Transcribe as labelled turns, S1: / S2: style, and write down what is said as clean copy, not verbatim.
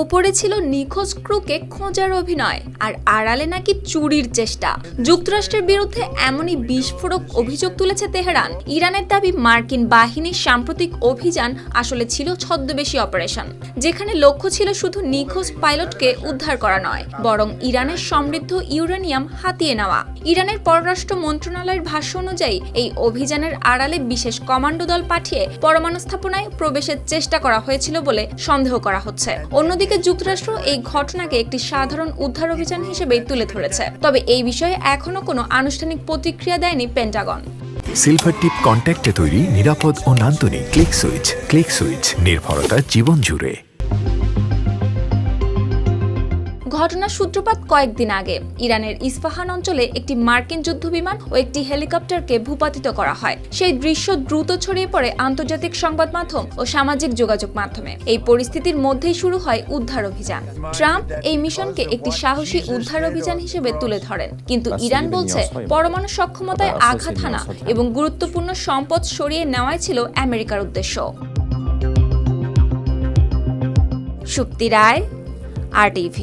S1: ওপরে ছিল নিখোঁজ ক্রুকে খোঁজার অভিনয়, আর আড়ালে নাকি চুরির চেষ্টা। যুক্তরাষ্ট্রের বিরুদ্ধে এমনই বিস্ফোরক অভিযোগ তুলেছে তেহরান। ইরানের দাবি মার্কিন বাহিনীর সাম্প্রতিক অভিযান আসলে ছিল ছদ্মবেশী অপারেশন, যেখানে লক্ষ্য ছিল শুধু নিখোঁজ পাইলটকে উদ্ধার করা নয়, বরং ইরানের সমৃদ্ধ ইউরেনিয়াম হাতিয়ে নেওয়া। ইরানের পররাষ্ট্র মন্ত্রণালয়ের ভাষ্য অনুযায়ী এই অভিযানের আড়ালে বিশেষ কমান্ডো দল পাঠিয়ে পরমাণু স্থাপনায় প্রবেশের চেষ্টা করা হয়েছিল বলে সন্দেহ করা হচ্ছে। অন্যদিকে যুক্তরাষ্ট্র এই ঘটনাকে একটি সাধারণ উদ্ধার অভিযান হিসেবেই তুলে ধরেছে। তবে এই বিষয়ে এখনো কোনো আনুষ্ঠানিক প্রতিক্রিয়া দেয়নি পেন্টাগন।
S2: সিলভার টিপ কন্ট্যাক্টে তৈরি নিরাপদ ও নান্দনিক ক্লিক সুইচ। ক্লিক সুইচ, নির্ভরতা জীবন জুড়ে।
S1: ঘটনার সূত্রপাত কয়েকদিন আগে। ইরানের ইস্পাহান অঞ্চলে একটি মার্কিন যুদ্ধবিমান ও একটি হেলিকপ্টারকে ভূপাতিত করা হয়। সেই দৃশ্য দ্রুত ছড়িয়ে পড়ে আন্তর্জাতিক সংবাদ মাধ্যম ও সামাজিক যোগাযোগ মাধ্যমে। এই পরিস্থিতির মধ্যেই শুরু হয় উদ্ধার অভিযান। ট্রাম্প এই মিশনকে একটি সাহসী উদ্ধার অভিযান হিসেবে তুলে ধরেন, কিন্তু ইরান বলছে পরমাণু সক্ষমতায় আঘাত হানা এবং গুরুত্বপূর্ণ সম্পদ সরিয়ে নেওয়াই ছিল আমেরিকার উদ্দেশ্য। সুপ্তি রায়, RTV।